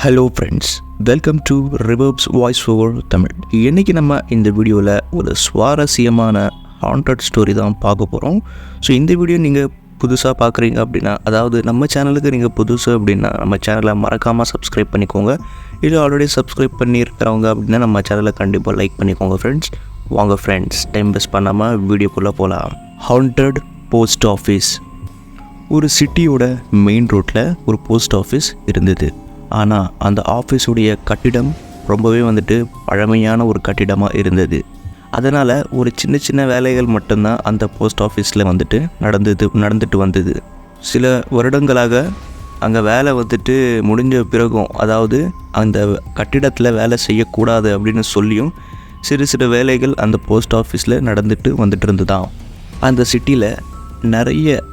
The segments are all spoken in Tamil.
Hello friends, welcome to reverbs voice over Tamil. இன்றைக்கி நம்ம இந்த வீடியோவில் ஒரு சுவாரஸ்யமான ஹாண்டட் ஸ்டோரி தான் பார்க்க போகிறோம். ஸோ இந்த வீடியோ நீங்கள் புதுசாக பார்க்குறீங்க அப்படின்னா, அதாவது நம்ம சேனலுக்கு நீங்கள் புதுசு அப்படின்னா நம்ம சேனலை மறக்காமல் சப்ஸ்கிரைப் பண்ணிக்கோங்க. இல்லை ஆல்ரெடி சப்ஸ்கிரைப் பண்ணியிருக்கிறவங்க அப்படின்னா நம்ம சேனலை கண்டிப்பாக லைக் பண்ணிக்கோங்க ஃப்ரெண்ட்ஸ். வாங்க ஃப்ரெண்ட்ஸ், டைம் வேஸ்ட் பண்ணாமல் வீடியோக்குள்ளே போகலாம். Haunted post office. ஒரு சிட்டியோட மெயின் ரோட்டில் ஒரு போஸ்ட் ஆஃபீஸ் இருந்தது. ஆனால் அந்த ஆஃபீஸுடைய கட்டிடம் ரொம்பவே பழமையான ஒரு கட்டிடமாக இருந்தது. அதனால் ஒரு சின்ன சின்ன வேலைகள் மட்டும்தான் அந்த போஸ்ட் ஆஃபீஸில் நடந்துட்டு வந்தது. சில வருடங்களாக அங்கே வேலை முடிஞ்ச பிறகும், அதாவது அந்த கட்டிடத்தில் வேலை செய்யக்கூடாது அப்படின்னு சொல்லியும் சிறு வேலைகள் அந்த போஸ்ட் ஆஃபீஸில் வந்துட்டு இருந்துதான். அந்த சிட்டியில் நிறைய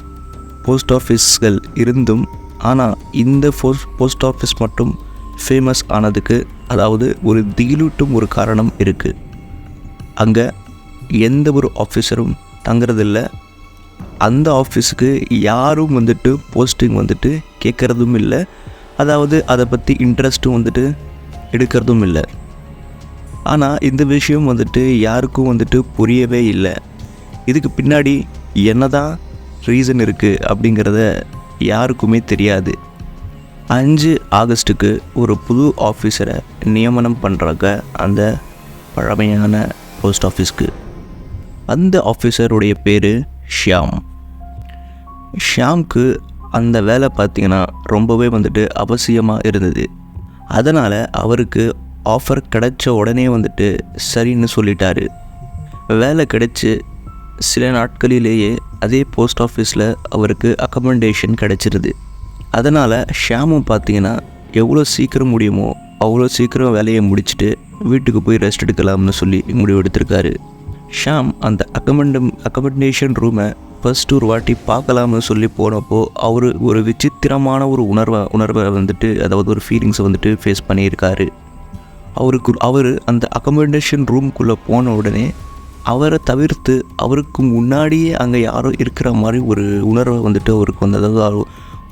போஸ்ட் ஆஃபீஸ்கள் இருந்தும் ஆனால் இந்த போஸ்ட் ஆஃபீஸ் மட்டும் ஃபேமஸ் ஆனதுக்கு அதாவது ஒரு திகிலூட்டும் ஒரு காரணம் இருக்குது. அங்கே எந்த ஒரு ஆஃபீஸரும் தங்குறதில்ல. அந்த ஆஃபீஸுக்கு யாரும் போஸ்டிங் கேட்குறதும் இல்லை. அதாவது அதை பற்றி இன்ட்ரெஸ்ட்டும் எடுக்கிறதும் இல்லை. ஆனால் இந்த விஷயம் யாருக்கும் புரியவே இல்லை. இதுக்கு பின்னாடி என்னதான் ரீசன் இருக்குது அப்படிங்கிறத யாருக்குமே தெரியாது. 5 ஆகஸ்ட்டுக்கு ஒரு புது ஆஃபீஸரை நியமனம் பண்ணுறாங்க அந்த பழமையான போஸ்ட் ஆஃபீஸ்க்கு. அந்த ஆஃபீஸருடைய பேர் ஷியாம். ஷியாம்க்கு அந்த வேலை பார்த்திங்கன்னா ரொம்பவே அவசியமாக இருந்தது. அதனால் அவருக்கு ஆஃபர் கிடைச்ச உடனே சரின்னு சொல்லிட்டாரு. வேலை கிடைச்சி சில நாட்களிலேயே அதே போஸ்ட் ஆஃபீஸில் அவருக்கு அக்கமெண்டேஷன் கிடச்சிருது. அதனால் ஷியாமும் பார்த்திங்கன்னா எவ்வளோ சீக்கிரம் முடியுமோ அவ்வளோ சீக்கிரம் வேலையை முடிச்சுட்டு வீட்டுக்கு போய் ரெஸ்ட் எடுக்கலாம்னு சொல்லி முடிவு எடுத்திருக்காரு. ஷியாம் அந்த அக்கமெண்டேஷன் ரூமை ஃபஸ்ட்டு ஒரு வாட்டி பார்க்கலாம்னு சொல்லி போனப்போ அவர் ஒரு விசித்திரமான ஒரு உணர்வை அதாவது ஒரு ஃபீலிங்ஸை ஃபேஸ் பண்ணியிருக்காரு. அவர் அந்த அக்கமெண்டேஷன் ரூம்குள்ளே போன உடனே அவரை தவிர்த்து அவருக்கு முன்னாடியே அங்கே யாரோ இருக்கிற மாதிரி ஒரு உணர்வை அவருக்கு அதாவது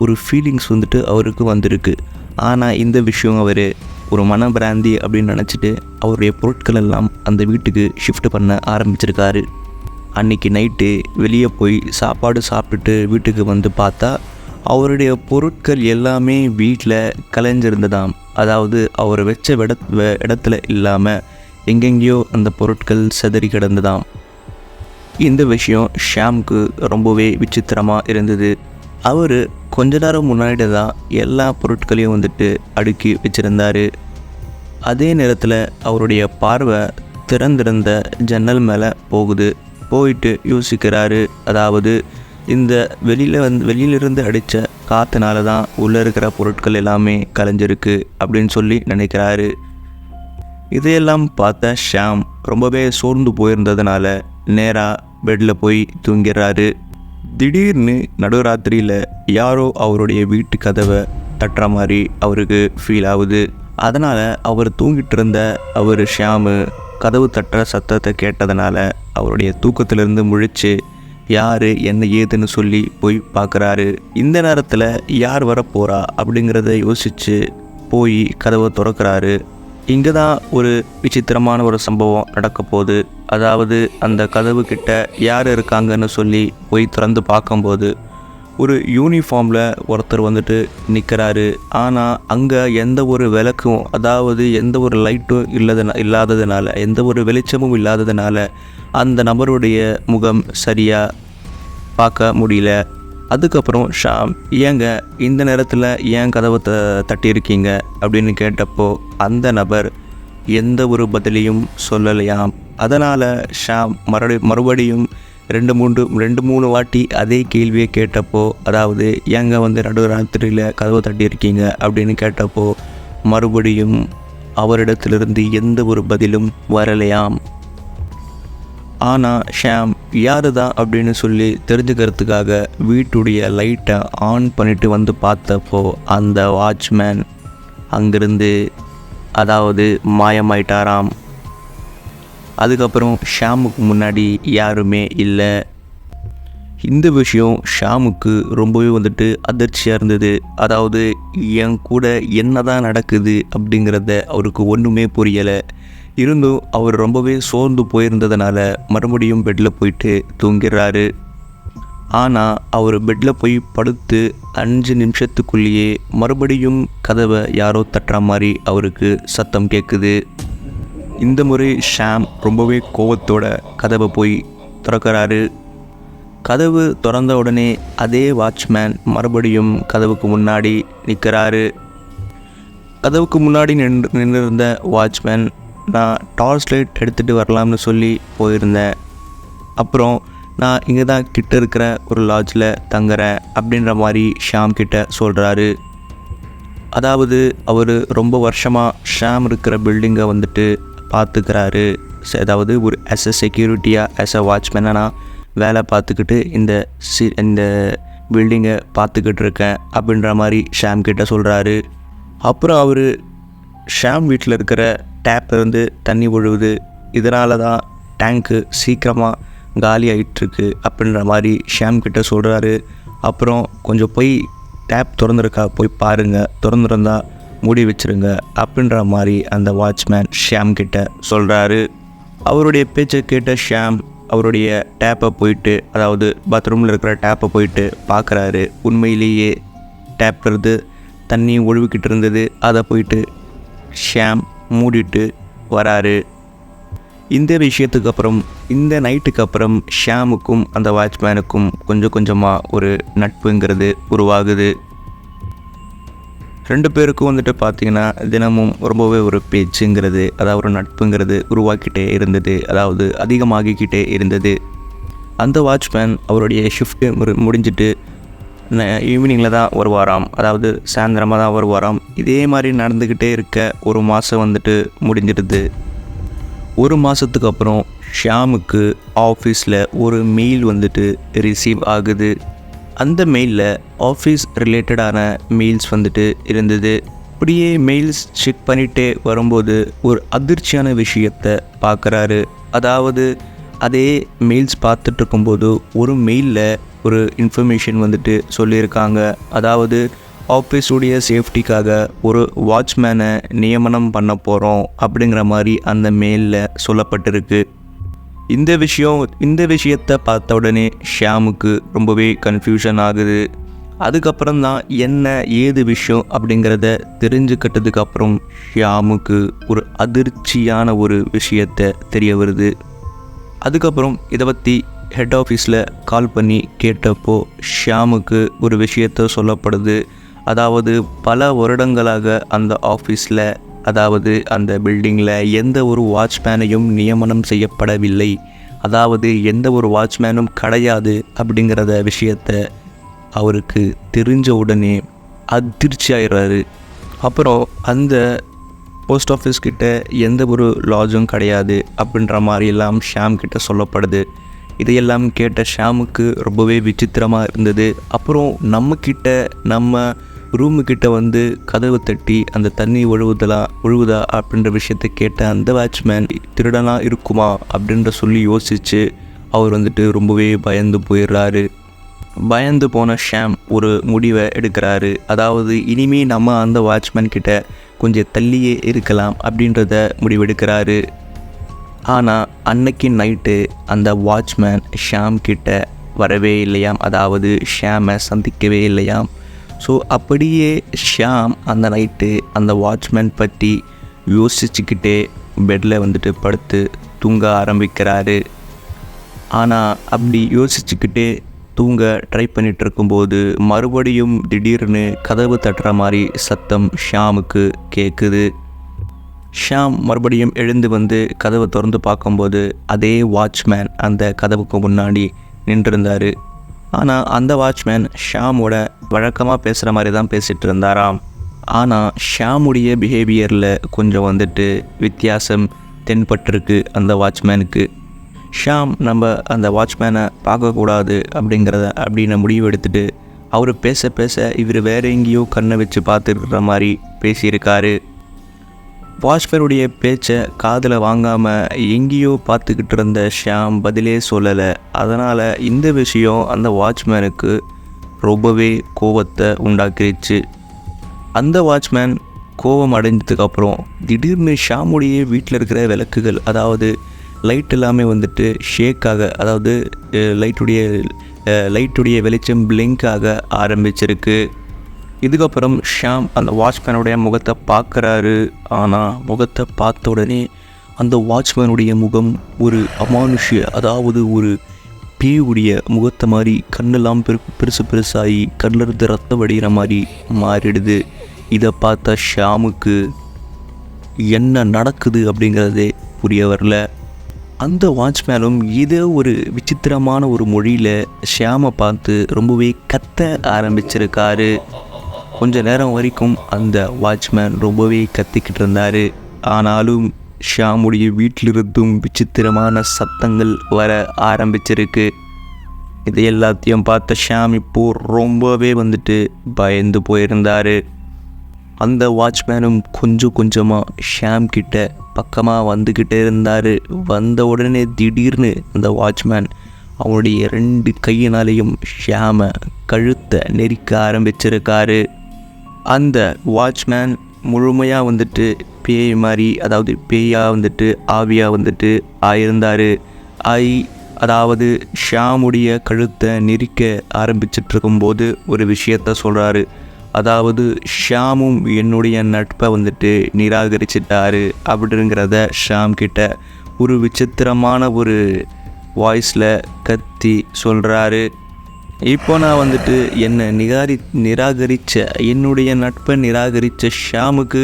ஒரு ஃபீலிங்ஸ் அவருக்கு வந்திருக்கு. ஆனால் இந்த விஷயம் அவர் ஒரு மனப்பிராந்தி அப்படின்னு நினச்சிட்டு அவருடைய பொருட்கள் எல்லாம் அந்த வீட்டுக்கு ஷிஃப்ட் பண்ண ஆரம்பிச்சிருக்காரு. அன்றைக்கி நைட்டு வெளியே போய் சாப்பாடு சாப்பிட்டுட்டு வீட்டுக்கு பார்த்தா அவருடைய பொருட்கள் எல்லாமே வீட்டில் கலைஞ்சிருந்ததாம். அதாவது அவர் வச்ச இடத்துல இல்லாமல் எங்கெங்கேயோ அந்த பொருட்கள் செதறி கிடந்ததாம். இந்த விஷயம் ஷியாமுக்கு ரொம்பவே விசித்திரமாக இருந்தது. அவர் கொஞ்ச நேரம் முன்னாடி தான் எல்லா பொருட்களையும் அடுக்கி வச்சுருந்தார். அதே நேரத்தில் அவருடைய பார்வை திறந்திருந்த ஜன்னல் மேலே போயிட்டு யோசிக்கிறாரு. அதாவது இந்த வெளியிலிருந்து அடித்த காற்றுனால தான் உள்ளே இருக்கிற பொருட்கள் எல்லாமே கலைஞ்சிருக்கு அப்படின்னு சொல்லி நினைக்கிறாரு. இதையெல்லாம் பார்த்த ஷியாம் ரொம்பவே சோர்ந்து போயிருந்ததுனால நேராக பெட்டில் போய் தூங்கிறாரு. திடீர்னு நடுராத்திரியில் யாரோ அவருடைய வீட்டு கதவை தட்டுற மாதிரி அவருக்கு ஃபீல் ஆகுது. அதனால் அவர் தூங்கிட்டு இருந்த ஷியாமு கதவு தட்டுற சத்தத்தை கேட்டதுனால அவருடைய தூக்கத்திலிருந்து முழிச்சு யார் என்ன ஏதுன்னு சொல்லி போய் பார்க்குறாரு. இந்த நேரத்தில் யார் வரப்போகிறா அப்படிங்கிறத யோசித்து போய் கதவை திறக்கிறாரு. இங்கே தான் ஒரு விசித்திரமான ஒரு சம்பவம் நடக்க போகுது. அதாவது அந்த கதவு கிட்ட யார் இருக்காங்கன்னு சொல்லி போய் திறந்து பார்க்கும்போது ஒரு யூனிஃபார்மில் ஒருத்தர் நிற்கிறாரு. ஆனால் அங்கே எந்த ஒரு விளக்கும், அதாவது எந்த ஒரு லைட்டும் இல்லாததுனால, எந்த ஒரு வெளிச்சமும் இல்லாததுனால அந்த நபருடைய முகம் சரியாக பார்க்க முடியல. அதுக்கப்புறம் ஷியாம், ஏங்க இந்த நேரத்தில் ஏன் கதவை தட்டியிருக்கீங்க அப்படின்னு கேட்டப்போ அந்த நபர் எந்த ஒரு பதிலையும் சொல்லலையாம். அதனால் ஷியாம் மறுபடியும் ரெண்டு மூணு வாட்டி அதே கேள்வியை கேட்டப்போ, அதாவது ஏங்க நடுராத்திரியில் கதவை தட்டியிருக்கீங்க அப்படின்னு கேட்டப்போ மறுபடியும் அவரிடத்திலிருந்து எந்த ஒரு பதிலும் வரலையாம். ஆனால் ஷியாம் யாரு தான் அப்படின்னு சொல்லி தெரிஞ்சுக்கிறதுக்காக வீட்டுடைய லைட்டை ஆன் பண்ணிட்டு பார்த்தப்போ அந்த வாட்ச்மேன் அங்கிருந்து அதாவது மாயமாயிட்டாராம். அதுக்கப்புறம் ஷியாமுக்கு முன்னாடி யாருமே இல்லை. இந்த விஷயம் ஷாமுக்கு ரொம்பவே வந்துட்டு அதிர்ச்சியாக இருந்தது. அதாவது என் கூட என்ன தான் நடக்குது அப்படிங்கிறத அவருக்கு ஒன்றுமே புரியலை. இருந்தும் அவர் ரொம்பவே சோர்ந்து போயிருந்ததுனால மறுபடியும் பெட்டில் போயிட்டு தூங்கிடுறாரு. ஆனால் அவர் பெட்டில் போய் படுத்து 5 நிமிஷத்துக்குள்ளேயே மறுபடியும் கதவை யாரோ தட்டுற மாதிரி அவருக்கு சத்தம் கேட்குது. இந்த முறை ஷாம் ரொம்பவே கோவத்தோட கதவை போய் திறக்கிறாரு. கதவு திறந்த உடனே அதே வாட்ச்மேன் மறுபடியும் கதவுக்கு முன்னாடி நிற்கிறாரு. கதவுக்கு முன்னாடி நின்றிருந்த வாட்ச்மேன், நான் டார்ச் லைட் எடுத்துகிட்டு வரலாம்னு சொல்லி போயிருந்தேன். அப்புறம் நான் இங்கே தான் கிட்ட இருக்கிற ஒரு லாட்ஜில் தங்குறேன் அப்படின்ற மாதிரி ஷாம் கிட்ட சொல்கிறாரு. அதாவது அவர் ரொம்ப வருஷமாக ஷாம் இருக்கிற பில்டிங்கை வந்துட்டு பார்த்துக்கிறாரு. அதாவது ஒரு ஆஸ் அ செக்யூரிட்டியாக ஆஸ் அ வாட்ச்மேனாக நான் வேலை பார்த்துக்கிட்டு இந்த பில்டிங்கை பார்த்துக்கிட்டு இருக்கேன் அப்படின்ற மாதிரி ஷாம் கிட்ட சொல்கிறாரு. அப்புறம் அவர் ஷாம் வீட்டில் இருக்கிற டேப்லேருந்து தண்ணி ஒழுகுது, இதனால தான் டேங்க்கு சீக்கிரமாக காலி ஆகிட்டுருக்கு அப்படின்ற மாதிரி ஷாம் கிட்ட சொல்கிறாரு. அப்புறம் கொஞ்சம் போய் டேப் திறந்துருக்கா போய் பாருங்கள், திறந்துருந்தா மூடி வச்சுருங்க அப்படின்ற மாதிரி அந்த வாட்ச்மேன் ஷாம் கிட்ட சொல்கிறாரு. அவருடைய பேச்சை கேட்ட ஷாம் அவருடைய டேப்பை போயிட்டு, அதாவது பாத்ரூமில் இருக்கிற டேப்பை போயிட்டு பார்க்குறாரு. உண்மையிலேயே டேப்லேருந்து தண்ணி ஒழுவிக்கிட்டு இருந்தது. அதை போயிட்டு ஷாம் மூடிட்டு வராரு. இந்த விஷயத்துக்கு அப்புறம், இந்த நைட்டுக்கு அப்புறம் ஷாமுக்கும் அந்த வாட்ச்மேனுக்கும் கொஞ்சம் கொஞ்சமாக ஒரு நட்புங்கிறது உருவாகுது. 2 பேருக்கும் வந்துட்டு பார்த்திங்கன்னா தினமும் ரொம்பவே ஒரு பேச்சுங்கிறது, அதாவது ஒரு நட்புங்கிறது உருவாக்கிட்டே இருந்தது, அதாவது அதிகமாகிக்கிட்டே இருந்தது. அந்த வாட்ச்மேன் அவருடைய ஷிஃப்ட்டு முடிஞ்சிட்டு ஈவினிங்கில் தான் வருவாராம், அதாவது சாயந்தரமாக தான் வருவாராம். இதே மாதிரி நடந்துக்கிட்டே இருக்க 1 மாதம் வந்துட்டு முடிஞ்சிடுது. 1 மாதத்துக்கு அப்புறம் ஷாமுக்கு ஆஃபீஸில் ஒரு மெயில் வந்துட்டு ரிசீவ் ஆகுது. அந்த மெயிலில் ஆஃபீஸ் ரிலேட்டடான மெயில்ஸ் வந்துட்டு இருந்தது. அப்படியே மெயில்ஸ் செக் பண்ணிகிட்டே வரும்போது ஒரு அதிர்ச்சியான விஷயத்தை பார்க்குறாரு. அதாவது அதே மெயில்ஸ் பார்த்துட்டு இருக்கும்போது ஒரு மெயிலில் ஒரு இன்ஃபர்மேஷன் வந்துட்டு சொல்லியிருக்காங்க. அதாவது ஆஃபீஸுடைய சேஃப்டிக்காக ஒரு வாட்ச்மேனை நியமனம் பண்ண போகிறோம் அப்படிங்கிற மாதிரி அந்த மெயிலில் சொல்லப்பட்டிருக்கு. இந்த விஷயத்தை பார்த்த உடனே ஷாமுக்கு ரொம்பவே கன்ஃபியூஷன் ஆகுது. அதுக்கப்புறம் தான் என்ன ஏது விஷயம் அப்படிங்கிறத தெரிஞ்சுக்கிட்டதுக்கு அப்புறம் ஷாமுக்கு ஒரு அதிர்ச்சியான ஒரு விஷயத்தை தெரிய வருது. அதுக்கப்புறம் இதை பற்றி ஹெட் ஆஃபீஸில் கால் பண்ணி கேட்டப்போ ஷாமுக்கு ஒரு விஷயத்தை சொல்லப்படுது. அதாவது பல வருடங்களாக அந்த ஆஃபீஸில், அதாவது அந்த பில்டிங்கில் எந்த ஒரு வாட்ச்மேனையும் நியமனம் செய்யப்படவில்லை, அதாவது எந்த ஒரு வாட்ச்மேனும் கிடையாது அப்படிங்கிறத விஷயத்தை அவருக்கு தெரிஞ்ச உடனே அதிர்ச்சி ஆயிடுறாரு. அப்புறம் அந்த போஸ்ட் ஆஃபீஸ் கிட்ட எந்த ஒரு லாட்ஜும் கிடையாது அப்படின்ற மாதிரியெல்லாம் ஷாம் கிட்ட சொல்லப்படுது. இதையெல்லாம் கேட்ட ஷாமுக்கு ரொம்பவே விசித்திரமாக இருந்தது. அப்புறம் நம்ம ரூமுக்கிட்ட வந்து கதவு தட்டி அந்த தண்ணி ஒழுகுதா அப்படின்ற விஷயத்தை கேட்ட அந்த வாட்ச்மேன் திருடனாக இருக்குமா அப்படின்ற சொல்லி யோசித்து அவர் வந்துட்டு ரொம்பவே பயந்து போயிடுறாரு. பயந்து போன ஷாம் ஒரு முடிவை எடுக்கிறாரு. அதாவது இனிமேல் நம்ம அந்த வாட்ச்மேன் கிட்ட கொஞ்சம் தள்ளியே இருக்கலாம் அப்படின்றத முடிவெடுக்கிறாரு. ஆனால் அன்னைக்கு நைட்டு அந்த வாட்ச்மேன் ஷாம் கிட்ட வரவே இல்லையாம், அதாவது ஷாமை சந்திக்கவே இல்லையாம். ஸோ அப்படியே ஷாம் அந்த நைட்டு அந்த வாட்ச்மேன் பற்றி யோசிச்சுக்கிட்டே பெட்டில் வந்துட்டு படுத்து தூங்க ஆரம்பிக்கிறாரு. ஆனால் அப்படி யோசிச்சுக்கிட்டே தூங்க ட்ரை பண்ணிகிட்டு இருக்கும்போது மறுபடியும் திடீர்னு கதவு தட்டுற மாதிரி சத்தம் ஷாமுக்கு கேட்குது. ஷாம் மறுபடியும் எழுந்து வந்து கதவை திறந்து பார்க்கும்போது அதே வாட்ச்மேன் அந்த கதவுக்கு முன்னாடி நின்றுருந்தார். ஆனால் அந்த வாட்ச்மேன் ஷாமோட வழக்கமாக பேசுகிற மாதிரி தான் பேசிகிட்டு இருந்தாராம். ஆனால் ஷாமுடைய பிஹேவியரில் கொஞ்சம் வந்துட்டு வித்தியாசம் தென்பட்டிருக்கு அந்த வாட்ச்மேனுக்கு. ஷாம் நம்ம அந்த வாட்ச்மேனை பார்க்கக்கூடாது அப்படின்னு முடிவு எடுத்துட்டு அவர் பேச இவர் வேற எங்கேயோ கண்ணை வச்சு பார்த்துருக்கிற மாதிரி பேசியிருக்காரு. வாட்ச்மேனுடைய பேச்சை காதில் வாங்காமல் எங்கேயோ பார்த்துக்கிட்டு இருந்த ஷியாம் பதிலே சொல்லலை. அதனால் இந்த விஷயம் அந்த வாட்ச்மேனுக்கு ரொம்பவே கோபத்தை உண்டாக்கிடுச்சு. அந்த வாட்ச்மேன் கோபம் அடைஞ்சதுக்கப்புறம் திடீர்னு ஷியாமுடைய வீட்டில் இருக்கிற விளக்குகள், அதாவது லைட் எல்லாமே வந்துட்டு ஷேக்காக, அதாவது லைட்டுடைய வெளிச்சம் பிளிங்காக ஆரம்பிச்சிருக்கு. இதுக்கப்புறம் ஷியாம் அந்த வாட்ச்மேனுடைய முகத்தை பார்க்குறாரு. ஆனால் முகத்தை பார்த்த உடனே அந்த வாட்ச்மேனுடைய முகம் ஒரு அமானுஷ்ய, அதாவது ஒரு பேயுடைய முகத்தை மாதிரி கண்ணெல்லாம் பெருசு பெருசாகி கண்ணிலிருந்து ரத்தம் வடிகிற மாதிரி மாறிடுது. இதை பார்த்த ஷியாமுக்கு என்ன நடக்குது அப்படிங்கிறதே புரிய வரல. அந்த வாட்ச்மேனும் இதே ஒரு விசித்திரமான ஒரு மொழியில் ஷியாமை பார்த்து ரொம்பவே கத்த ஆரம்பிச்சிருக்காரு. கொஞ்ச நேரம் வரைக்கும் அந்த வாட்ச்மேன் ரொம்பவே கத்திக்கிட்டு இருந்தார். ஆனாலும் ஷியாமுடைய வீட்டிலிருந்தும் விசித்திரமான சத்தங்கள் வர ஆரம்பிச்சிருக்கு. இது எல்லாத்தையும் பார்த்த ஷியாம் இப்போது ரொம்பவே வந்துட்டு பயந்து போயிருந்தார். அந்த வாட்ச்மேனும் கொஞ்சம் கொஞ்சமாக ஷியாம் கிட்ட பக்கமாக வந்துக்கிட்டே இருந்தார். வந்த உடனே திடீர்னு அந்த வாட்ச்மேன் அவனுடைய 2 கையினாலேயும் ஷியாமை கழுத்தை நெரிக்க ஆரம்பிச்சிருக்காரு. அந்த வாட்ச்மேன் முழுமையாக வந்துட்டு பேய் மாதிரி, அதாவது பேயாக வந்துட்டு ஆவியாக வந்துட்டு ஆயிருந்தார். அதாவது ஷியாமுடைய கழுத்தை நெரிக்க ஆரம்பிச்சிட்ருக்கும்போது ஒரு விஷயத்த சொல்கிறாரு. அதாவது ஷியாமும் என்னுடைய நட்பை வந்துட்டு நிராகரிச்சிட்டாரு அப்படிங்கிறத ஷியாம் கிட்ட ஒரு விசித்திரமான ஒரு வாய்ஸில் கத்தி சொல்கிறாரு. இப்போ நான் வந்துட்டு என்னை நிராகரித்த என்னுடைய நட்பை நிராகரித்த ஷியாமுக்கு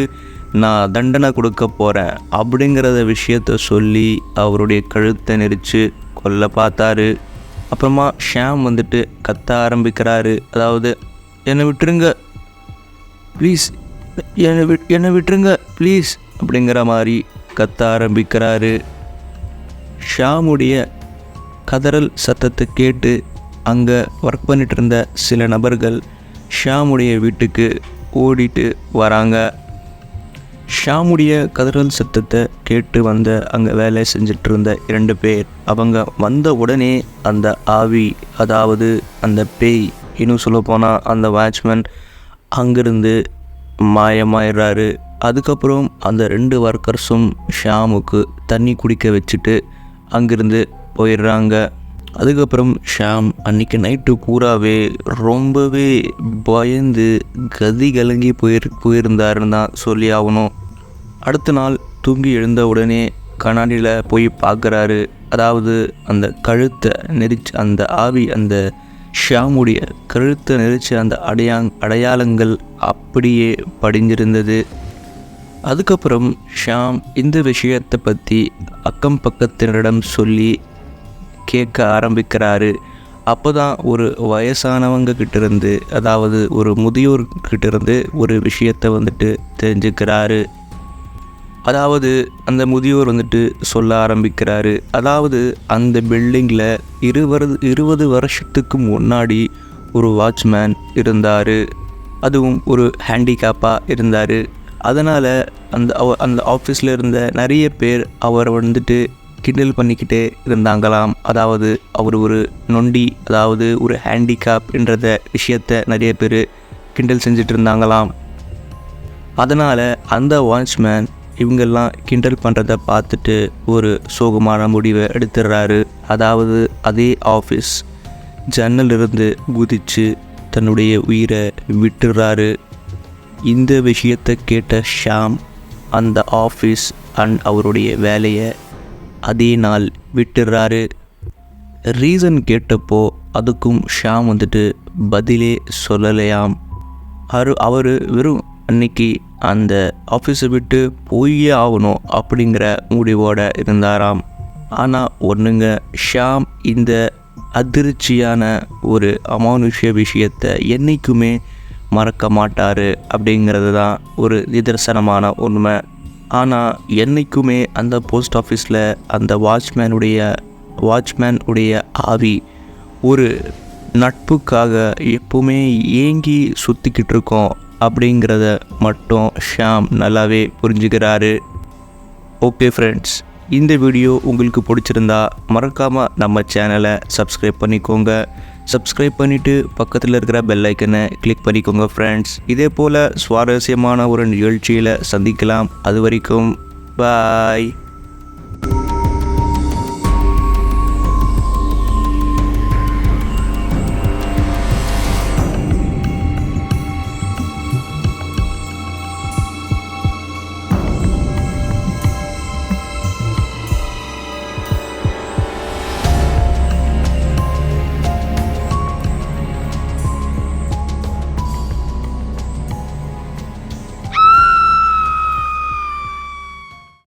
நான் தண்டனை கொடுக்க போகிறேன் அப்படிங்கிறத விஷயத்த சொல்லி அவருடைய கழுத்தை நெரிச்சு கொல்ல பார்த்தாரு. அப்புறமா ஷியாம் வந்துட்டு கத்த ஆரம்பிக்கிறாரு. அதாவது என்னை விட்டுருங்க ப்ளீஸ், என்னை விட்டுருங்க ப்ளீஸ் அப்படிங்கிற மாதிரி கத்த ஆரம்பிக்கிறாரு. ஷியாமுடைய கதறல் சத்தத்தை கேட்டு அங்கே ஒர்க் பண்ணிட்டு இருந்த சில நபர்கள் ஷியாமுடைய வீட்டுக்கு ஓடிட்டு வராங்க. ஷியாமுடைய கதறல் சத்தத்தை கேட்டு வந்த அங்கே வேலை செஞ்சிட்டு இருந்த 2 பேர் அவங்க வந்த உடனே அந்த ஆவி, அதாவது அந்த பேய், இன்னும் சொல்லப்போனால் அந்த வாட்ச்மேன் அங்கிருந்து மாயமாயிடுறாரு. அதுக்கப்புறம் அந்த 2 ஒர்க்கர்ஸும் ஷியாமுக்கு தண்ணி குடிக்க வச்சுட்டு அங்கிருந்து போயிடுறாங்க. அதுக்கப்புறம் ஷியாம் அன்றைக்கி நைட்டு பூராவே ரொம்பவே பயந்து கதி கலங்கி போயிருந்தாருன்னு தான் சொல்லி ஆகணும். அடுத்த நாள் தூங்கி எழுந்த உடனே கண்ணாடியில் போய் பார்க்குறாரு. அதாவது அந்த கழுத்தை நெரிச்சு அந்த ஆவி அந்த ஷியாமுடைய கழுத்தை நெரிச்சு அந்த அடையாளங்கள் அப்படியே படிஞ்சிருந்தது. அதுக்கப்புறம் ஷியாம் இந்த விஷயத்தை பற்றி அக்கம் பக்கத்தினரிடம் சொல்லி கேட்க ஆரம்பிக்கிறாரு. அப்போ தான் ஒரு வயசானவங்க கிட்டேருந்து, அதாவது ஒரு முதியோர் கிட்டேருந்து ஒரு விஷயத்தை வந்துட்டு தெரிஞ்சுக்கிறாரு. அதாவது அந்த முதியோர் வந்துட்டு சொல்ல ஆரம்பிக்கிறாரு. அதாவது அந்த பில்டிங்கில் 20 வருஷத்துக்கு முன்னாடி ஒரு வாட்ச்மேன் இருந்தார். அதுவும் ஒரு ஹேண்டிகேப்பாக இருந்தார். அதனால் அந்த ஆஃபீஸில் இருந்த நிறைய பேர் அவரை வந்துட்டு கிண்டல் பண்ணிக்கிட்டே இருந்தாங்களாம். அதாவது அவர் ஒரு நொண்டி, அதாவது ஒரு ஹேண்டிகேப்ன்றத விஷயத்தை நிறைய பேர் கிண்டல் செஞ்சிட்டு இருந்தாங்களாம். அதனால் அந்த வாட்ச்மேன் இவங்கெல்லாம் கிண்டல் பண்ணுறத பார்த்துட்டு ஒரு சோகமான முடிவை எடுத்துடுறாரு. அதாவது அதே ஆஃபீஸ் ஜன்னலிருந்து குதித்து தன்னுடைய உயிரை விட்டுறாரு. இந்த விஷயத்தை கேட்ட ஷியாம் அந்த ஆஃபீஸ் அண்ட் அவருடைய வேலையை அதே நாள் விட்டுறாரு. ரீசன் கேட்டப்போ அதுக்கும் ஷியாம் வந்துட்டு பதிலே சொல்லலையாம். அவர் வெறும் அன்னைக்கு அந்த ஆஃபீஸை விட்டு போயே ஆகணும் அப்படிங்கிற முடிவோடு இருந்தாராம். ஆனால் ஒன்றுங்க, ஷியாம் இந்த அதிர்ச்சியான ஒரு அமானுஷ்ய விஷயத்தை என்றைக்குமே மறக்க மாட்டார் அப்படிங்கிறது தான் ஒரு நிதர்சனமான உண்மை. ஆனால் என்றைக்குமே அந்த போஸ்ட் ஆஃபீஸில் அந்த வாட்ச்மேன் உடைய ஆவி ஒரு நட்புக்காக எப்பவுமே ஏங்கி சுற்றிக்கிட்டு இருக்கோம். அப்படிங்கிறத மட்டும் ஷாம் நல்லாவே புரிஞ்சுக்கிறாரு. ஓகே ஃப்ரெண்ட்ஸ், இந்த வீடியோ உங்களுக்கு பிடிச்சிருந்தா மறக்காமல் நம்ம சேனலை சப்ஸ்கிரைப் பண்ணிக்கோங்க. சப்ஸ்கிரைப் பண்ணிவிட்டு பக்கத்தில் இருக்கிற பெல் ஐக்கனை கிளிக் பண்ணிக்கோங்க ஃப்ரெண்ட்ஸ். இதே போல் சுவாரஸ்யமான ஒரு நிகழ்ச்சியில் சந்திக்கலாம். அது வரைக்கும் பாய்.